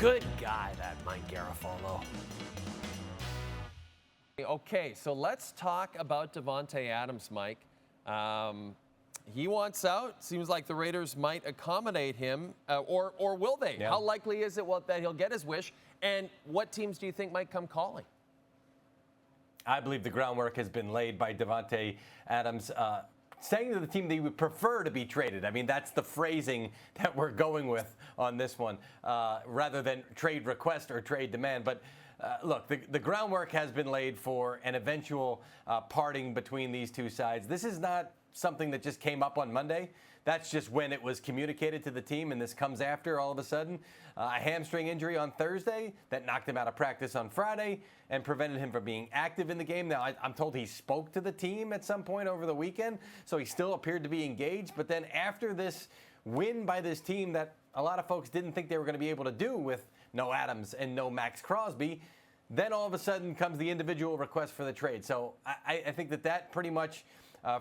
Good guy, that Mike Garafolo. Okay, so let's talk about Davante Adams, Mike. He wants out. Seems like the Raiders might accommodate him, or will they? Yeah. How likely is it that he'll get his wish? And what teams do you think might come calling? I believe the groundwork has been laid by Davante Adams saying to the team that he would prefer to be traded. I mean, that's the phrasing that we're going with on this one, rather than trade request or trade demand. But look, the groundwork has been laid for an eventual parting between these two sides. This is not something that just came up on Monday. That's just when it was communicated to the team, and this comes after all of a sudden. A hamstring injury on Thursday that knocked him out of practice on Friday and prevented him from being active in the game. Now, I'm told he spoke to the team at some point over the weekend, so he still appeared to be engaged. But then after this win by this team that a lot of folks didn't think they were going to be able to do with no Adams and no Max Crosby, then all of a sudden comes the individual request for the trade. So I think that pretty much,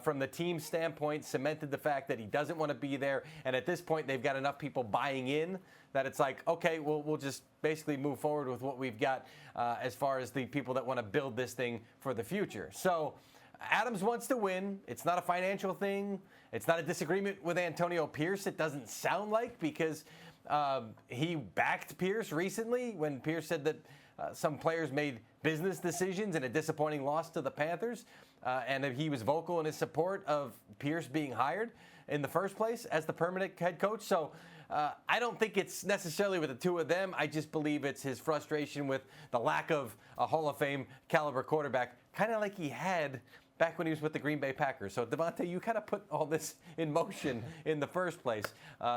from the team's standpoint, cemented the fact that he doesn't want to be there. And at this point, they've got enough people buying in that it's like, okay, we'll just basically move forward with what we've got as far as the people that want to build this thing for the future. So Adams wants to win. It's not a financial thing. It's not a disagreement with Antonio Pierce. It doesn't sound like, because he backed Pierce recently when Pierce said that some players made business decisions in a disappointing loss to the Panthers, and he was vocal in his support of Pierce being hired in the first place as the permanent head coach. So I don't think it's necessarily with the two of them. I just believe it's his frustration with the lack of a Hall of Fame caliber quarterback, kind of like he had back when he was with the Green Bay Packers. So, Davante, you kind of put all this in motion in the first place.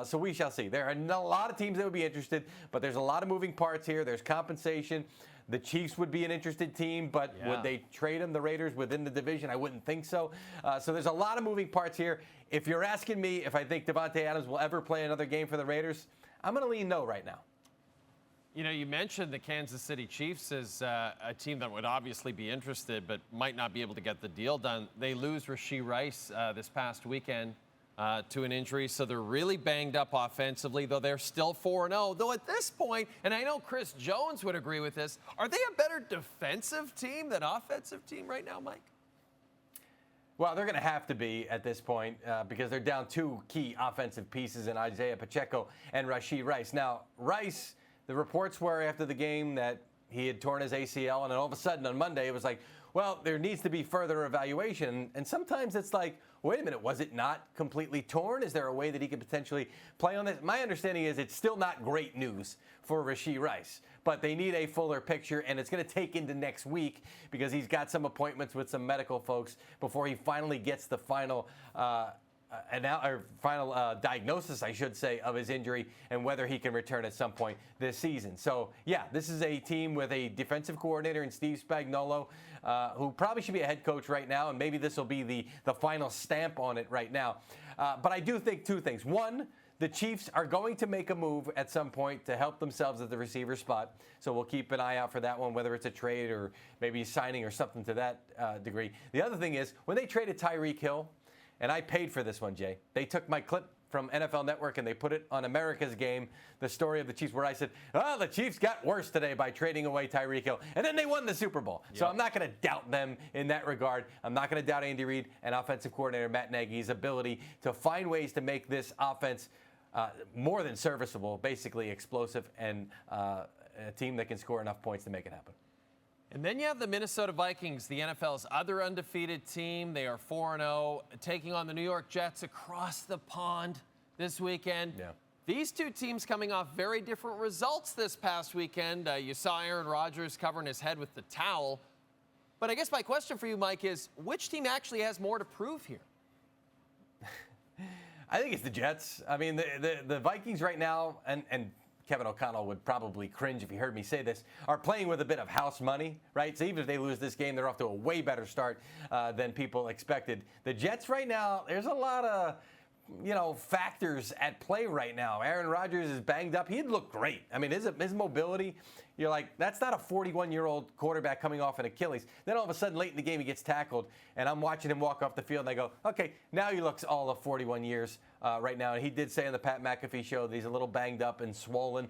So we shall see. There are a lot of teams that would be interested, but there's a lot of moving parts here. There's compensation. The Chiefs would be an interested team, but would they trade him, the Raiders, within the division? I wouldn't think so. So there's a lot of moving parts here. If you're asking me if I think Davante Adams will ever play another game for the Raiders, I'm going to lean no right now. You know, you mentioned the Kansas City Chiefs as a team that would obviously be interested but might not be able to get the deal done. They lose Rashee Rice this past weekend to an injury, so they're really banged up offensively, though they're still 4-0. Though at this point, and I know Chris Jones would agree with this, are they a better defensive team than offensive team right now, Mike? Well, they're going to have to be at this point because they're down two key offensive pieces in Isaiah Pacheco and Rashee Rice. Now, Rice, the reports were after the game that he had torn his ACL, and then all of a sudden on Monday it was like, well, there needs to be further evaluation. And sometimes it's like, wait a minute, was it not completely torn? Is there a way that he could potentially play on this? My understanding is it's still not great news for Rashee Rice, but they need a fuller picture, and it's going to take into next week because he's got some appointments with some medical folks before he finally gets the final diagnosis, I should say, of his injury and whether he can return at some point this season. So, yeah, this is a team with a defensive coordinator in Steve Spagnuolo, who probably should be a head coach right now, and maybe this will be the final stamp on it right now. But I do think two things. One, the Chiefs are going to make a move at some point to help themselves at the receiver spot. So we'll keep an eye out for that one, whether it's a trade or maybe signing or something to that degree. The other thing is, when they traded Tyreek Hill, and I paid for this one, Jay. They took my clip from NFL Network and they put it on America's Game, the story of the Chiefs, where I said, the Chiefs got worse today by trading away Tyreek Hill. And then they won the Super Bowl. Yep. So I'm not going to doubt them in that regard. I'm not going to doubt Andy Reid and offensive coordinator Matt Nagy's ability to find ways to make this offense more than serviceable, basically explosive, and a team that can score enough points to make it happen. And then you have the Minnesota Vikings, the NFL's other undefeated team. They are 4-0, taking on the New York Jets across the pond this weekend. Yeah. These two teams coming off very different results this past weekend. You saw Aaron Rodgers covering his head with the towel. But I guess my question for you, Mike, is which team actually has more to prove here? I think it's the Jets. I mean, the Vikings right now, and Kevin O'Connell would probably cringe if he heard me say this, are playing with a bit of house money, right? So even if they lose this game, they're off to a way better start than people expected. The Jets right now, there's a lot of factors at play right now. Aaron Rodgers is banged up. He'd look great. I mean, his mobility, you're like, that's not a 41-year-old quarterback coming off an Achilles. Then all of a sudden, late in the game, he gets tackled, and I'm watching him walk off the field, and I go, okay, now he looks all of 41 years right now. And he did say on the Pat McAfee show that he's a little banged up and swollen.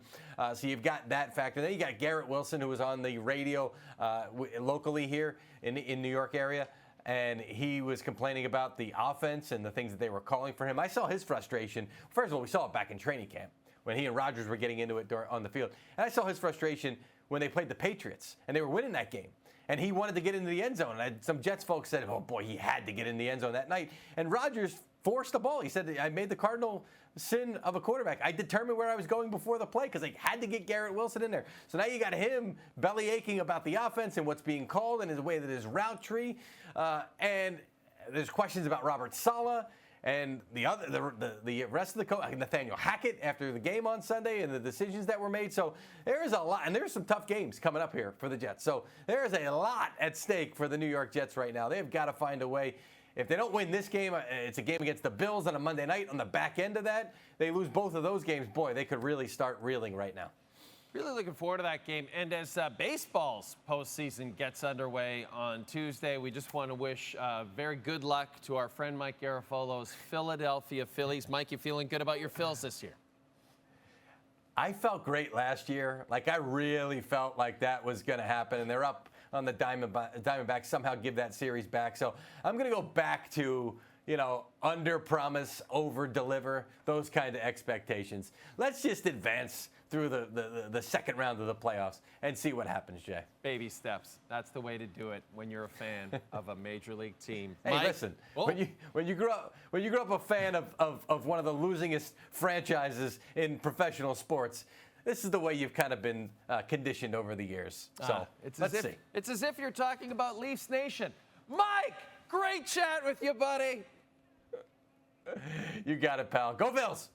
So you've got that factor. Then you got Garrett Wilson, who was on the radio locally here in New York area. And he was complaining about the offense and the things that they were calling for him. I saw his frustration. First of all, we saw it back in training camp when he and Rodgers were getting into it on the field. And I saw his frustration when they played the Patriots, and they were winning that game. And he wanted to get into the end zone. And some Jets folks said, oh, boy, he had to get in the end zone that night. And Rodgers forced the ball. He said, I made the cardinal sin of a quarterback. I determined where I was going before the play because they had to get Garrett Wilson in there. So now you got him belly aching about the offense and what's being called and the way that his route tree. And there's questions about Robert Saleh and the rest of the coach, Nathaniel Hackett after the game on Sunday and the decisions that were made. So there is a lot, and there's some tough games coming up here for the Jets. So there is a lot at stake for the New York Jets right now. They've got to find a way. If they don't win this game, it's a game against the Bills on a Monday night. On the back end of that, they lose both of those games. Boy, they could really start reeling right now. Really looking forward to that game. And as baseball's postseason gets underway on Tuesday, we just want to wish very good luck to our friend Mike Garafolo's Philadelphia Phillies. Mike, you feeling good about your Phils this year? I felt great last year. Like, I really felt like that was going to happen. And they're up on the Diamondbacks, somehow give that series back. So I'm going to go back to, under promise, over deliver, those kind of expectations. Let's just advance through the second round of the playoffs and see what happens, Jay. Baby steps. That's the way to do it when you're a fan of a major league team. Hey, Mike? Listen, when you grew up a fan of one of the losingest franchises in professional sports, this is the way you've kind of been conditioned over the years. So let's see. It's as if you're talking about Leafs Nation. Mike, great chat with you, buddy. You got it, pal. Go Phils.